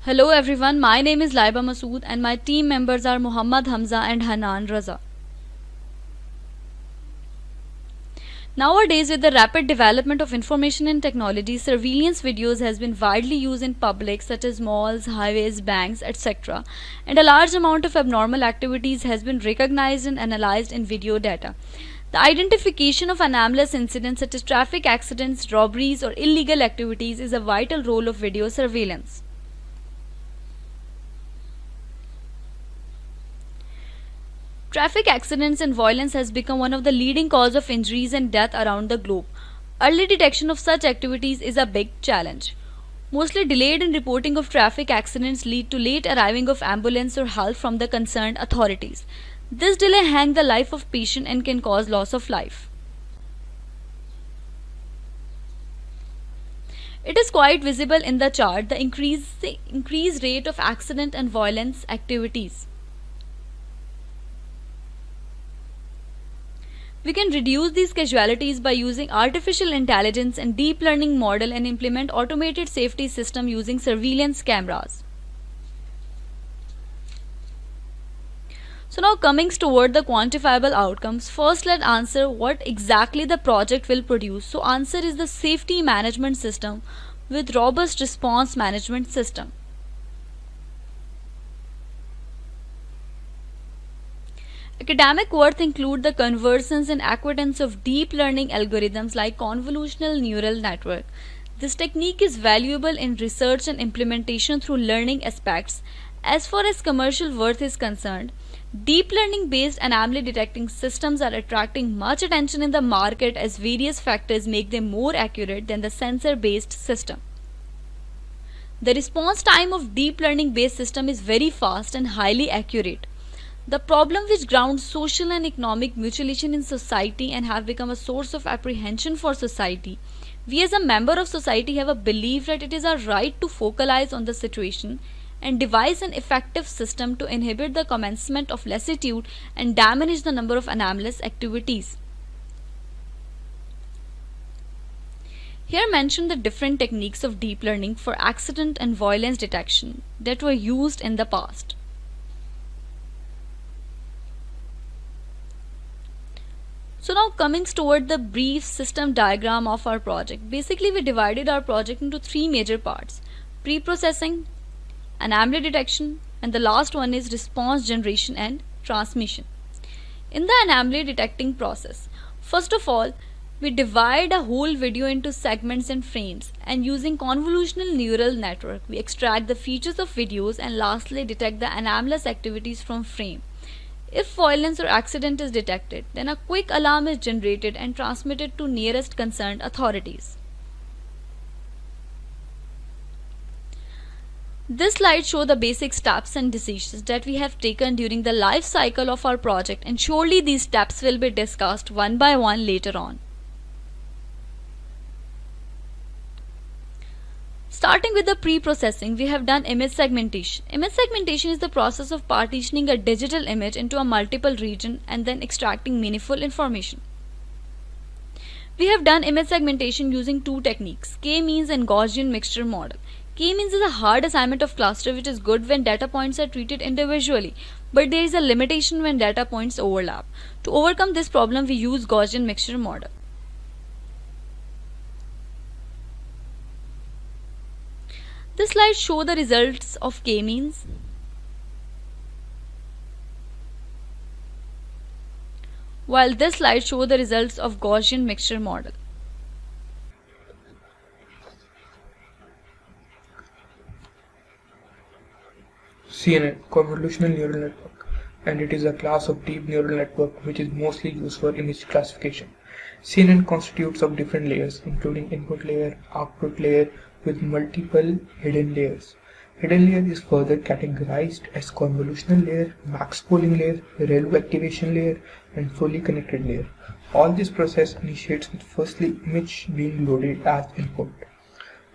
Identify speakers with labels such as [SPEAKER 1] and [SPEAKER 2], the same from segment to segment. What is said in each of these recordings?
[SPEAKER 1] Hello everyone, my name is Laiba Masood and my team members are Muhammad Hamza and Hanan Raza. Nowadays, with the rapid development of information and technology, surveillance videos has been widely used in public such as malls, highways, banks, etc. And a large amount of abnormal activities has been recognized and analyzed in video data. The identification of anomalous incidents such as traffic accidents, robberies, or illegal activities is a vital role of video surveillance. Traffic accidents and violence has become one of the leading causes of injuries and death around the globe. Early detection of such activities is a big challenge. Mostly delayed in reporting of traffic accidents lead to late arriving of ambulance or help from the concerned authorities. This delay hangs the life of patient and can cause loss of life. It is quite visible in the chart the increased rate of accident and violence activities. We can reduce these casualties by using artificial intelligence and deep learning model and implement automated safety system using surveillance cameras. So now coming toward the quantifiable outcomes, first let's answer what exactly the project will produce. So answer is the safety management system with robust response management system. Academic worth include the convergence and acquaintance of deep learning algorithms like convolutional neural network. This technique is valuable in research and implementation through learning aspects. As far as commercial worth is concerned, deep learning based anomaly detecting systems are attracting much attention in the market as various factors make them more accurate than the sensor based system. The response time of deep learning based system is very fast and highly accurate. The problem which grounds social and economic mutilation in society and have become a source of apprehension for society. We as a member of society have a belief that it is our right to focalize on the situation and devise an effective system to inhibit the commencement of lassitude and diminish the number of anomalous activities. Here mention the different techniques of deep learning for accident and violence detection that were used in the past. So now coming toward the brief system diagram of our project. Basically we divided our project into three major parts: pre-processing, anomaly detection, and the last one is response generation and transmission. In the anomaly detecting process, first of all, we divide a whole video into segments and frames, and using convolutional neural network, we extract the features of videos and lastly detect the anomalous activities from frame. If violence or accident is detected, then a quick alarm is generated and transmitted to nearest concerned authorities. This slide shows the basic steps and decisions that we have taken during the life cycle of our project, and surely these steps will be discussed one by one later on. Starting with the pre-processing, we have done image segmentation. Image segmentation is the process of partitioning a digital image into a multiple region and then extracting meaningful information. We have done image segmentation using two techniques, K-means and Gaussian mixture model. K-means is a hard assignment of cluster which is good when data points are treated individually, but there is a limitation when data points overlap. To overcome this problem, we use Gaussian mixture model. This slide shows the results of K-means. While this slide shows the results of Gaussian mixture model.
[SPEAKER 2] CNN, convolutional neural network, and it is a class of deep neural network which is mostly used for image classification. CNN constitutes of different layers, including input layer, output layer, with multiple hidden layers. Hidden layer is further categorized as convolutional layer, max pooling layer, ReLU activation layer, and fully connected layer. All this process initiates with firstly image being loaded as input.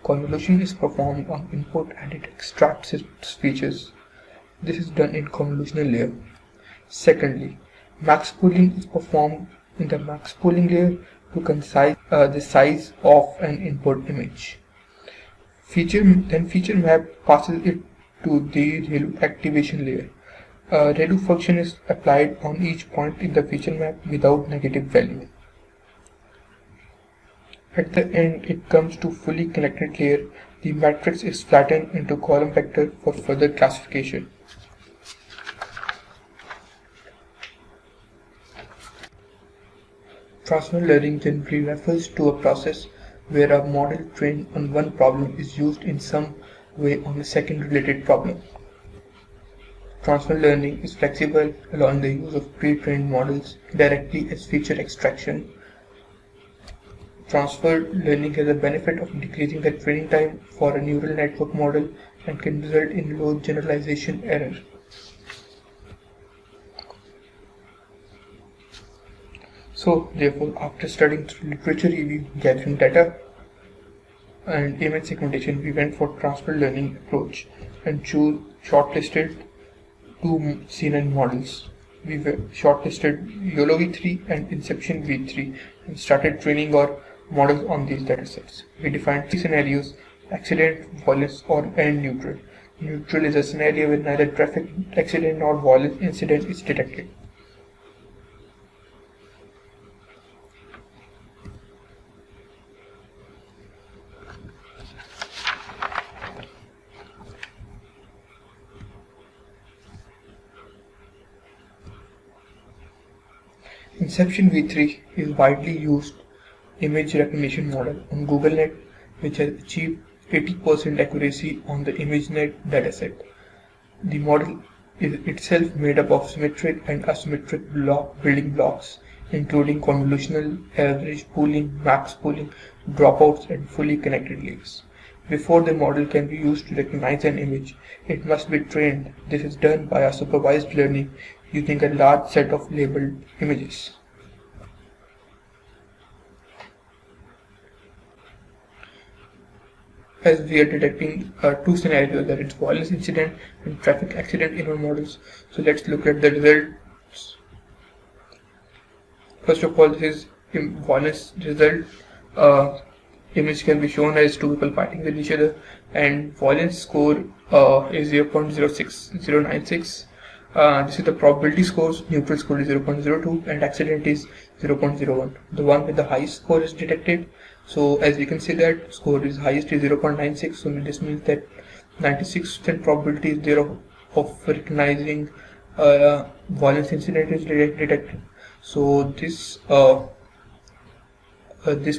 [SPEAKER 2] Convolution is performed on input and it extracts its features. This is done in convolutional layer. Secondly, max pooling is performed in the max pooling layer to concise the size of an input image. Feature map passes it to the ReLU activation layer. A ReLU function is applied on each point in the feature map without negative value. At the end, it comes to fully connected layer. The matrix is flattened into column vector for further classification. Transfer learning generally refers to a process where a model trained on one problem is used in some way on a second related problem. Transfer learning is flexible, allowing the use of pre-trained models directly as feature extraction. Transfer learning has a benefit of decreasing the training time for a neural network model and can result in low generalization error. So, therefore, after studying through literature review, gathering data, and image segmentation, we went for transfer learning approach and shortlisted two CNN models. We shortlisted YOLO v3 and Inception v3 and started training our models on these datasets. We defined three scenarios: accident, violence, and neutral. Neutral is a scenario where neither traffic accident nor violence incident is detected. Inception v3 is widely used image recognition model on GoogleNet, which has achieved 80% accuracy on the ImageNet dataset. The model is itself made up of symmetric and asymmetric building blocks, including convolutional, average pooling, max pooling, dropouts, and fully connected layers. Before the model can be used to recognize an image, it must be trained. This is done by a supervised learning using a large set of labeled images. As we are detecting two scenarios, that it's violence incident and traffic accident in our models. So let's look at the results. First of all, this is violence result. Image can be shown as two people fighting with each other, and violence score is 0.06096. This is the probability scores. Neutral score is 0.02 and accident is 0.01. The one with the highest score is detected. So as we can see that score is highest is 0.96. So this means that 96% probability is there of recognizing violence incident is detected. So this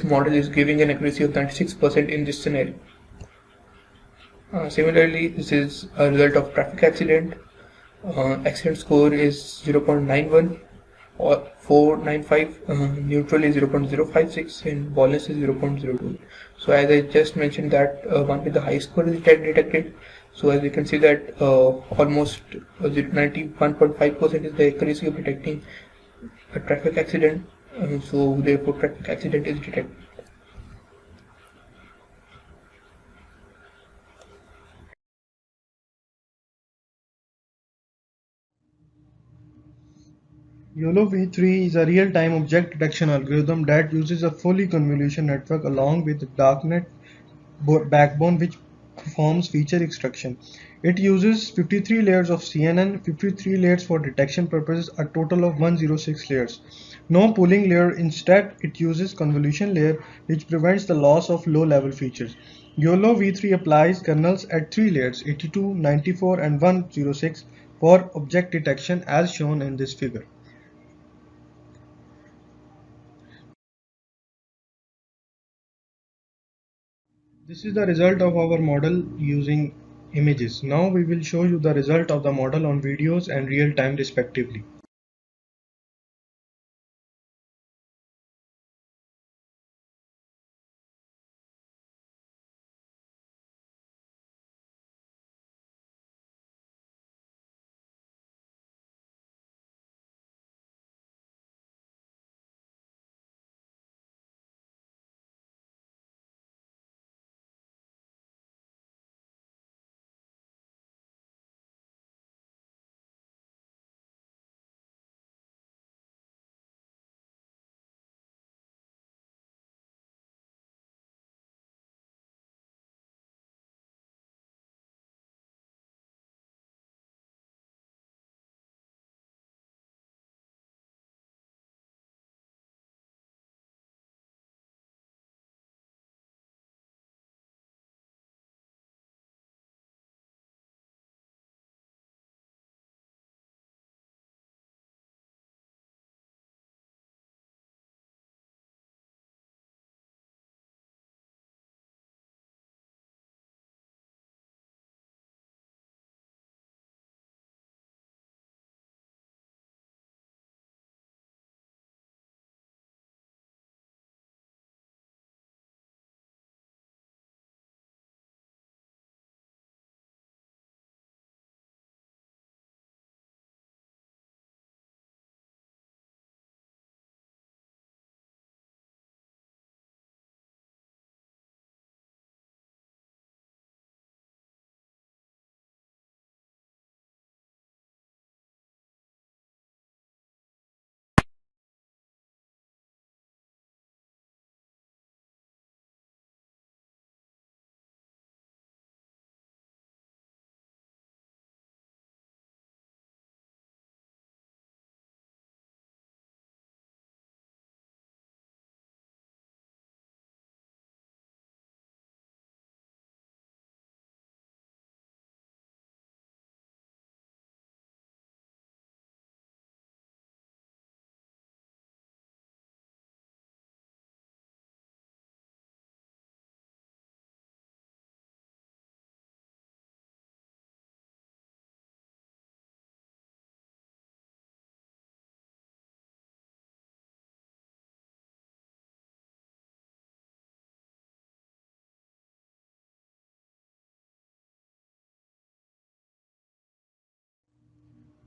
[SPEAKER 2] model is giving an accuracy of 96% in this scenario. Similarly, this is a result of traffic accident. Accident score is 0.91 or 495, neutral is 0.056 and violence is 0.02. So as I just mentioned that one with the high score is detected. So as you can see that almost 91.5% is the accuracy of detecting a traffic accident. So therefore traffic accident is detected.
[SPEAKER 3] YOLO v3 is a real-time object detection algorithm that uses a fully convolution network along with a darknet backbone which performs feature extraction. It uses 53 layers of CNN, 53 layers for detection purposes, a total of 106 layers. No pooling layer, instead it uses convolution layer which prevents the loss of low-level features. YOLO v3 applies kernels at 3 layers, 82, 94 and 106 for object detection as shown in this figure. This is the result of our model using images. Now we will show you the result of the model on videos and real time respectively.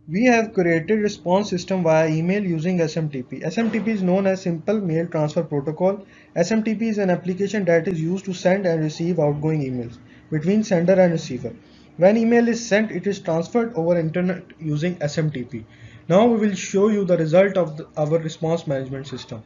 [SPEAKER 3] We have created response system via email using SMTP. SMTP is known as Simple Mail Transfer Protocol. SMTP is an application that is used to send and receive outgoing emails between sender and receiver. When email is sent, it is transferred over internet using SMTP. Now we will show you the result of our response management system.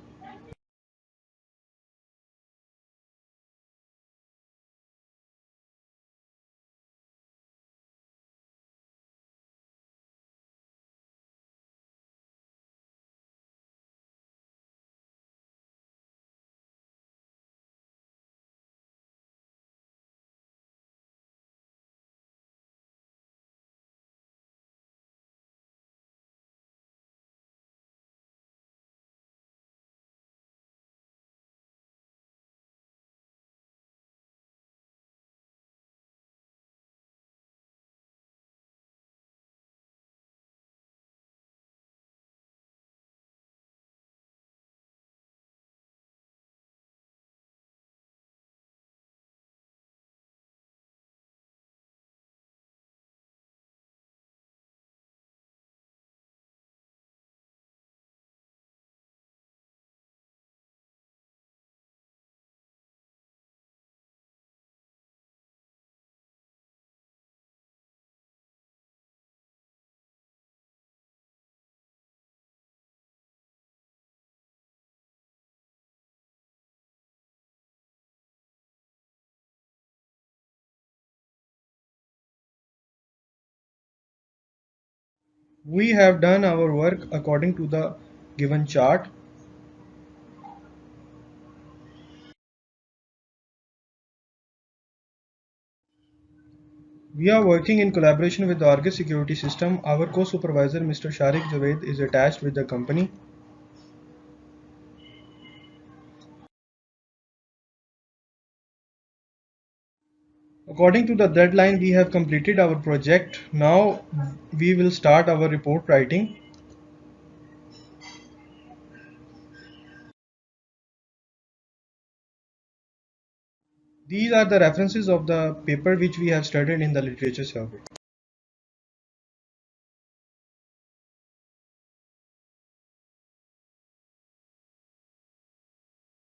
[SPEAKER 3] We have done our work according to the given chart. We are working in collaboration with the Argus Security System. Our co-supervisor Mr. Sharik Javed is attached with the company. According to the deadline, we have completed our project. Now we will start our report writing. These are the references of the paper which we have studied in the literature survey.